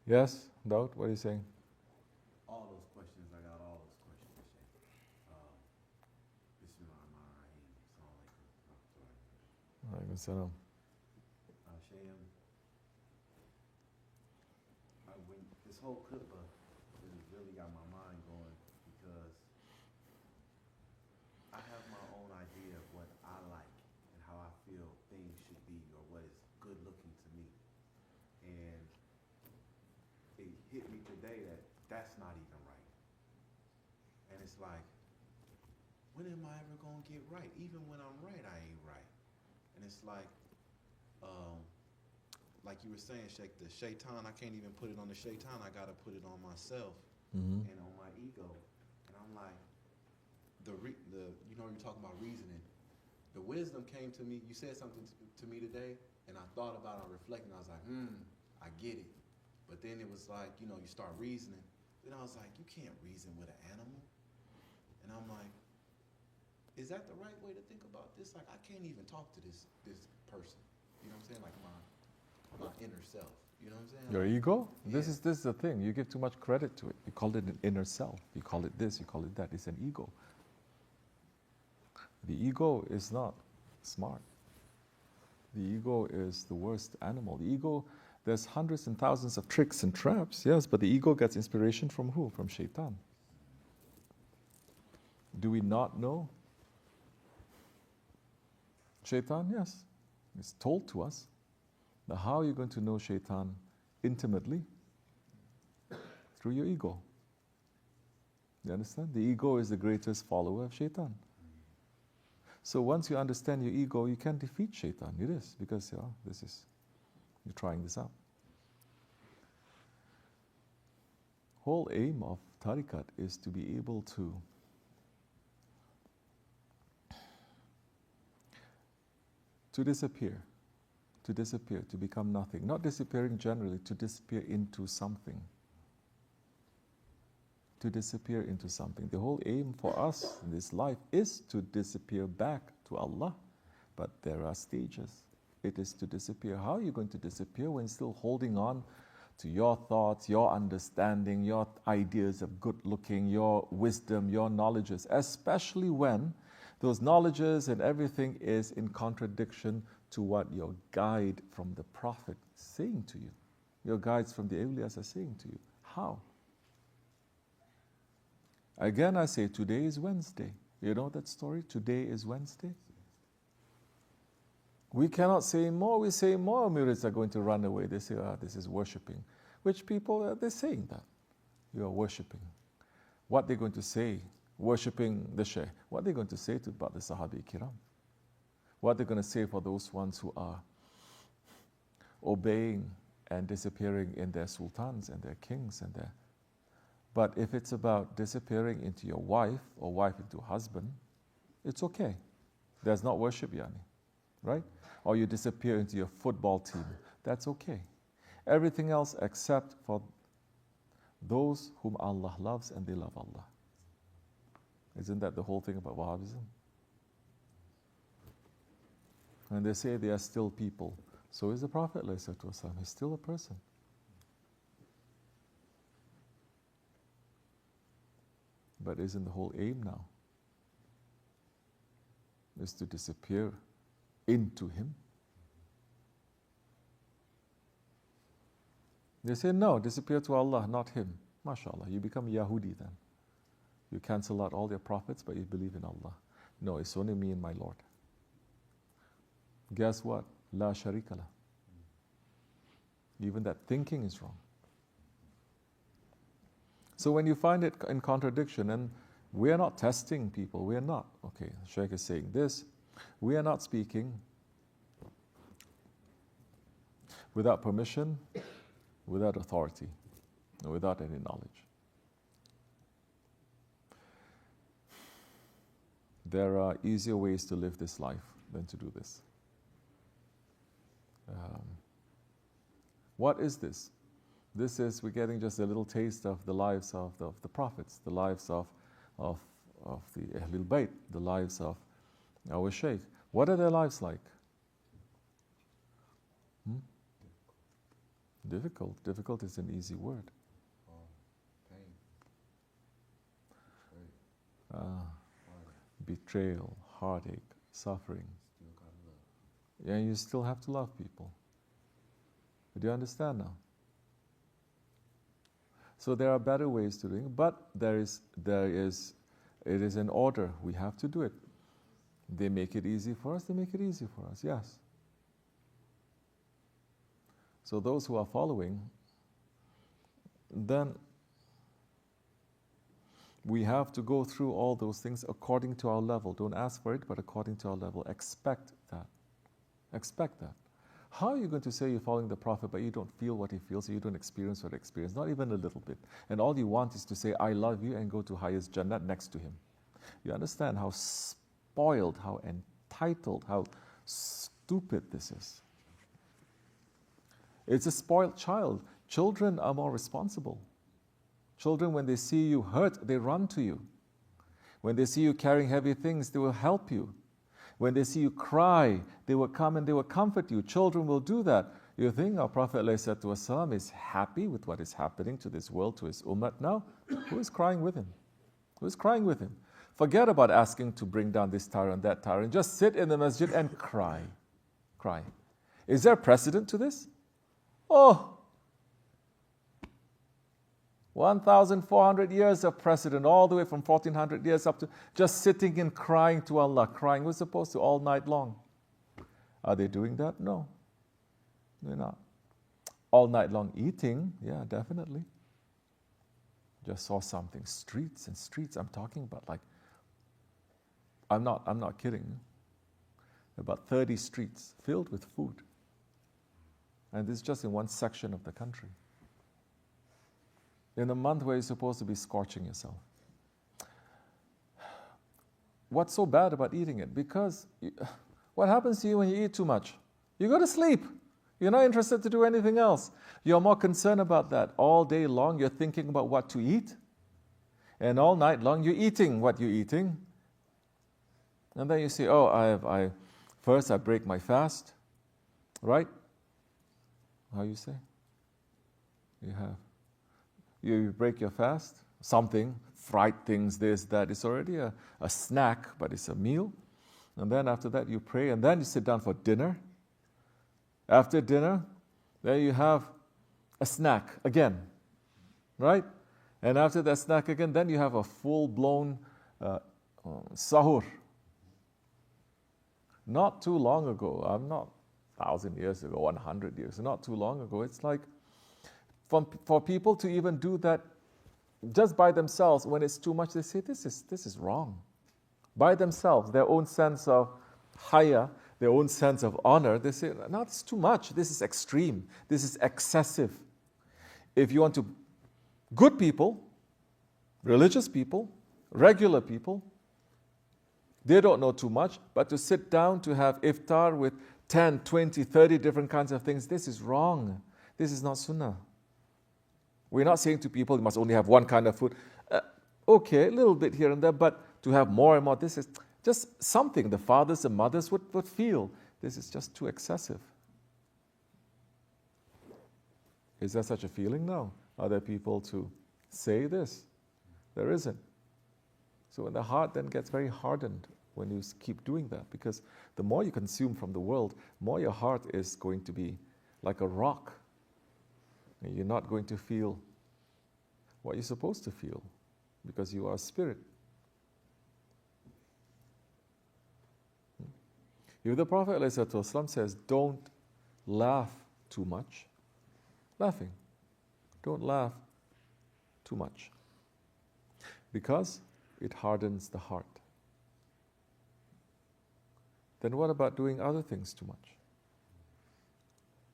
Yes, Daud, what are you saying? All those questions, I got all those questions, Shay. Bismillahirrahmanirrahim. Alaikum salam. Shay, when this whole khutbah really got my mind going because I have my own idea of what I like and how I feel things should be or what is good looking to me. And it hit me today that that's not even right. And it's like, when am I ever going to get right? Even when I'm right, I ain't right. And it's like you were saying, Sheikh, the shaitan, I can't even put it on the shaitan. I got to put it on myself and on my ego. And I'm like, you know, you're talking about reasoning. The wisdom came to me. You said something to me today, and I thought about it, I reflected, and I was like, I get it. But then it was like, you know, you start reasoning. Then I was like, you can't reason with an animal. And I'm like, is that the right way to think about this? Like, I can't even talk to this person. You know what I'm saying? Like my inner self. You know what I'm saying? Your like, ego? Yeah. This is the thing. You give too much credit to it. You call it an inner self. You call it this, you call it that. It's an ego. The ego is not smart. The ego is the worst animal. The ego, there's hundreds and thousands of tricks and traps, yes, but the ego gets inspiration from who? From shaitan. Do we not know? Shaitan, yes. It's told to us. Now, how are you going to know shaitan intimately? Through your ego. You understand? The ego is the greatest follower of shaitan. So once you understand your ego, you can defeat shaitan. It is, because you're trying this out. Whole aim of tariqat is to be able to disappear, to become nothing. Not disappearing generally, to disappear into something. To disappear into something. The whole aim for us in this life is to disappear back to Allah. But there are stages. It is to disappear. How are you going to disappear when still holding on to your thoughts, your understanding, your ideas of good looking, your wisdom, your knowledges, especially when those knowledges and everything is in contradiction to what your guide from the Prophet is saying to you. Your guides from the awliyas are saying to you. How? Again, I say, today is Wednesday. You know that story? Today is Wednesday. We cannot say more. We say more, murids are going to run away. They say, this is worshipping. Which people, they're saying that. You are worshipping. What they're going to say, worshipping the Shaykh. What they're going to say about the Sahabi Kiram. What they're going to say for those ones who are obeying and disappearing in their sultans and their kings and their... But if it's about disappearing into your wife or wife into husband, it's okay. There's not worship, yani. Right? Or you disappear into your football team, that's okay. Everything else except for those whom Allah loves and they love Allah. Isn't that the whole thing about Wahhabism? When they say they are still people, so is the Prophet ﷺ. He's still a person. But isn't the whole aim now is to disappear into him? They say, no, disappear to Allah, not him. MashaAllah, you become Yahudi then. You cancel out all their prophets, but you believe in Allah. No, it's only me and my Lord. Guess what? La sharika la. Even that thinking is wrong. So when you find it in contradiction, and we are not testing people, we are not. Okay, Shaykh is saying this. We are not speaking without permission, without authority, without any knowledge. There are easier ways to live this life than to do this. What is this? This is, we're getting just a little taste of the lives of the prophets, the lives of the Ahlul Bayt, the lives of our Shaykh. What are their lives like? Difficult. Difficult is an easy word. Pain. Hurt. Betrayal, heartache, suffering. Still gotta love. Yeah, you still have to love people. Do you understand now? So there are better ways to do it, but it is an order. We have to do it. They make it easy for us, they make it easy for us, yes. So those who are following, then we have to go through all those things according to our level. Don't ask for it, but according to our level. Expect that. Expect that. How are you going to say you're following the Prophet, but you don't feel what he feels, or you don't experience what he experiences? Not even a little bit. And all you want is to say, I love you, and go to highest Jannat next to him. You understand how spoiled, how entitled, how stupid this is. It's a spoiled child. Children are more responsible. Children, when they see you hurt, they run to you. When they see you carrying heavy things, they will help you. When they see you cry, they will come and they will comfort you. Children will do that. You think our Prophet ﷺ is happy with what is happening to this world, to his ummah now? Who is crying with him? Who is crying with him? Forget about asking to bring down this tower and that tower, and just sit in the masjid and cry. Cry. Is there precedent to this? Oh, 1,400 years of precedent, all the way from 1,400 years up to just sitting and crying to Allah. Crying, we're supposed to all night long. Are they doing that? No, they're not. All night long eating, yeah, definitely. Just saw something, streets and streets. I'm talking about like, I'm not kidding. About 30 streets filled with food. And this is just in one section of the country. In a month where you're supposed to be scorching yourself. What's so bad about eating it? Because what happens to you when you eat too much? You go to sleep. You're not interested to do anything else. You're more concerned about that. All day long you're thinking about what to eat. And all night long you're eating what you're eating. And then you say, oh, first I break my fast. Right? How you say? You break your fast, something, fried things, this, that. It's already a snack, but it's a meal. And then after that you pray, and then you sit down for dinner. After dinner, then you have a snack again, right? And after that snack again, then you have a full-blown sahur. Not too long ago, I'm not 1,000 years ago, 100 years, not too long ago, it's like for people to even do that just by themselves, when it's too much, they say, this is wrong. By themselves, their own sense of haya, their own sense of honor, they say, no, it's too much, this is extreme, this is excessive. If you want to, good people, religious people, regular people, they don't know too much, but to sit down to have iftar with 10, 20, 30 different kinds of things, this is wrong. This is not sunnah. We're not saying to people you must only have one kind of food. Okay, a little bit here and there, but to have more and more, this is just something the fathers and mothers would feel. This is just too excessive. Is there such a feeling now? Are there people to say this? There isn't. So when the heart then gets very hardened when you keep doing that, because the more you consume from the world, more your heart is going to be like a rock. And you're not going to feel what you're supposed to feel, because you are a spirit. If the Prophet ﷺ says, don't laugh too much, laughing, don't laugh too much, because it hardens the heart. Then what about doing other things too much?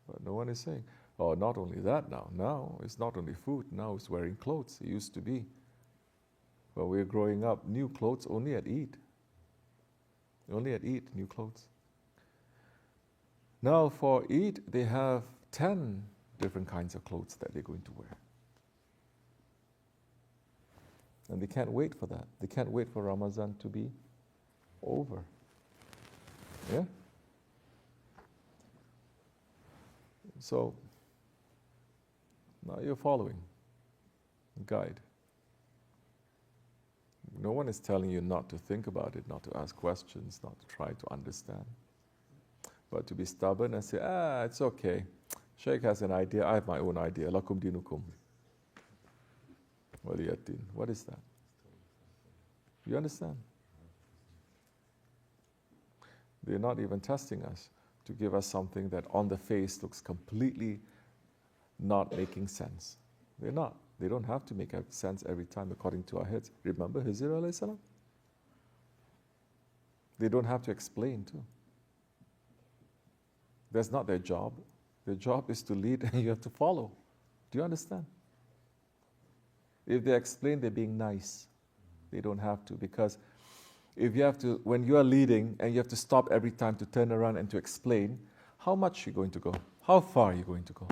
But no one is saying, oh, not only that now. Now it's not only food, now it's wearing clothes. It used to be, when we were growing up, new clothes only at Eid. Only at Eid, new clothes. Now for Eid, they have 10 different kinds of clothes that they're going to wear. And they can't wait for that. They can't wait for Ramazan to be over. Yeah? So, Now you're following. Guide. No one is telling you not to think about it, not to ask questions, not to try to understand. But to be stubborn and say, it's okay. Sheikh has an idea, I have my own idea. Lakum dinukum. Waliyaddin. What is that? You understand? They're not even testing us to give us something that on the face looks completely not making sense. They're not. They don't have to make sense every time according to our heads. Remember Hizr alayhi salam? They don't have to explain too. That's not their job. Their job is to lead and you have to follow. Do you understand? If they explain, they're being nice. They don't have to, because if you have to, when you are leading and you have to stop every time to turn around and to explain, how much are you going to go? How far are you going to go?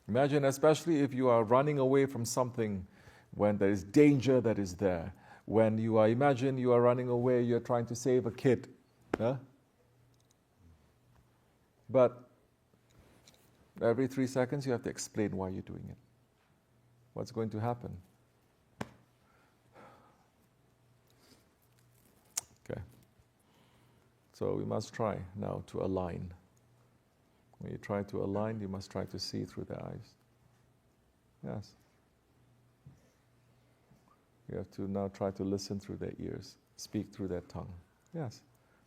Imagine, especially if you are running away from something when there is danger that is there. When you are, imagine you are running away, you're trying to save a kid. Huh? But every 3 seconds you have to explain why you're doing it. What's going to happen? Okay. So we must try now to align. When you try to align, you must try to see through their eyes. Yes. You have to now try to listen through their ears, speak through their tongue. Yes.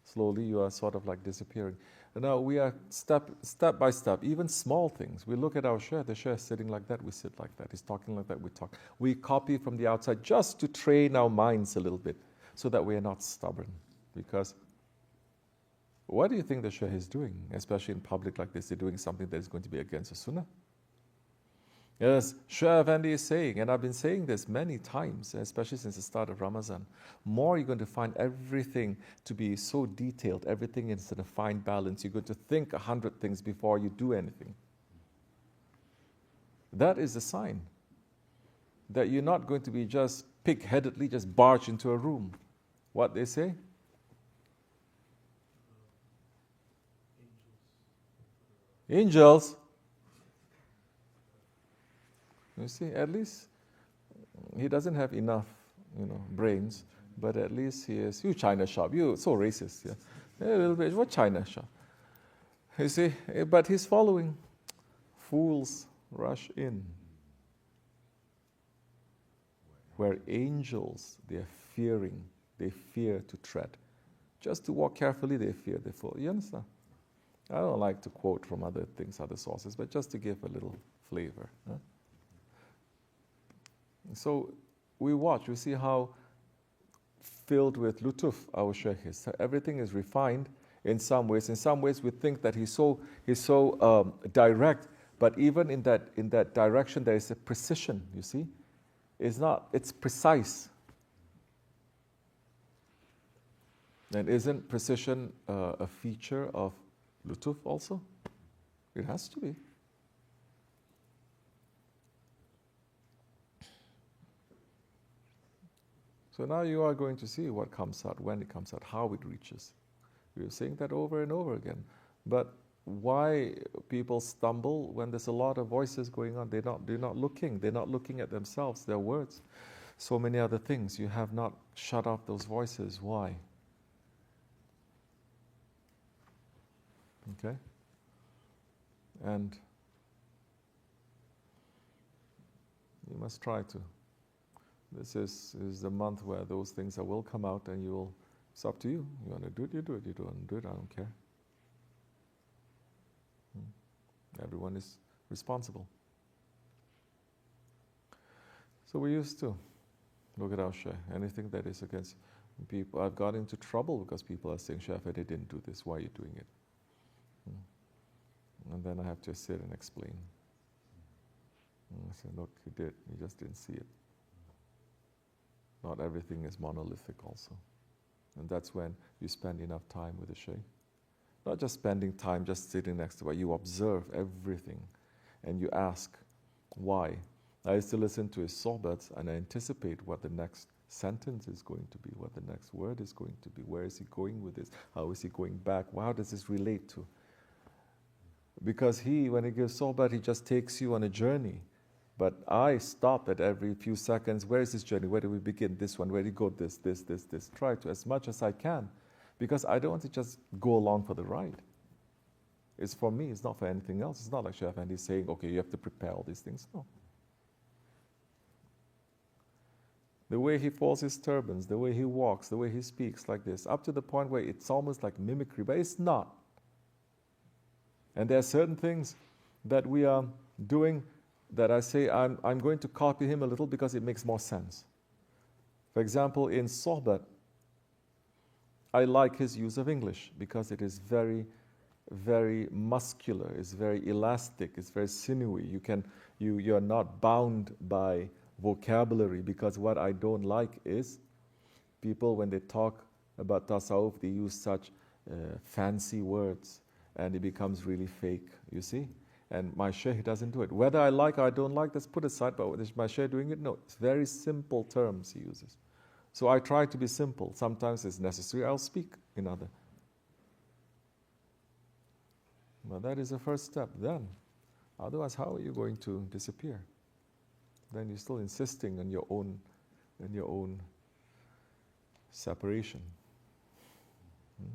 Slowly you are sort of like disappearing. And now we are step by step, even small things. We look at our Shaykh, the Shaykh is sitting like that, we sit like that. He's talking like that, we talk. We copy from the outside just to train our minds a little bit so that we are not stubborn. Because what do you think the Shaykh is doing? Especially in public like this, they're doing something that is going to be against the Sunnah. Yes, Shaykh Effendi is saying, and I've been saying this many times, especially since the start of Ramazan, more you're going to find everything to be so detailed, everything is in a fine balance. You're going to think 100 things before you do anything. That is a sign that you're not going to be just pig-headedly just barge into a room. What they say? Angels. You see, at least he doesn't have enough, brains, but at least he is, you China shop, you so racist, yeah. A little bit, what China shop? You see, but he's following. Fools rush in. Where angels, they are fearing, they fear to tread. Just to walk carefully, they fear, they fall. You understand? I don't like to quote from other things, other sources, but just to give a little flavor. Huh? So we watch, we see how filled with lutuf our Shaykh is. So everything is refined in some ways. In some ways we think that he's so direct, but even in that direction there is a precision, you see. It's precise. And isn't precision a feature of lutuf also? It has to be. So now you are going to see what comes out, when it comes out, how it reaches. We're saying that over and over again. But why people stumble when there's a lot of voices going on? They're not looking at themselves, their words. So many other things. You have not shut off those voices. Why? Okay? And you must try to. This is the month where those things will come out, and it's up to you. You want to do it, you do it. You don't want to do it, I don't care. Everyone is responsible. So we used to look at our Shaykh. Anything that is against people, I've got into trouble because people are saying, Shaykh, they didn't do this, why are you doing it? And then I have to sit and explain. And I say, look, you did, you just didn't see it. Not everything is monolithic also. And that's when you spend enough time with the Shaykh. Not just spending time just sitting next to it, you observe everything and you ask, why? I used to listen to his sohbats and I anticipate what the next sentence is going to be, what the next word is going to be, where is he going with this, how is he going back, how does this relate to? Because when he gives sohbat, he just takes you on a journey. But I stop at every few seconds. Where is this journey? Where do we begin? This one. Where do you go? This. Try to as much as I can. Because I don't want to just go along for the ride. It's for me. It's not for anything else. It's not like Shaykh Andy saying, okay, you have to prepare all these things. No. The way he folds his turbans, the way he walks, the way he speaks like this, up to the point where it's almost like mimicry, but it's not. And there are certain things that we are doing that I say I'm going to copy him a little because it makes more sense. For example, in sohbat, I like his use of English because it is very, very muscular, it's very elastic, it's very sinewy. You're not bound by vocabulary, because what I don't like is people, when they talk about tasawwuf, they use such fancy words and it becomes really fake, you see? And my shaykh doesn't do it. Whether I like or I don't like, that's put aside, but is my shaykh doing it? No, it's very simple terms he uses. So I try to be simple. Sometimes it's necessary, I'll speak in other. But that is the first step then. Otherwise, how are you going to disappear? Then you're still insisting on your own separation.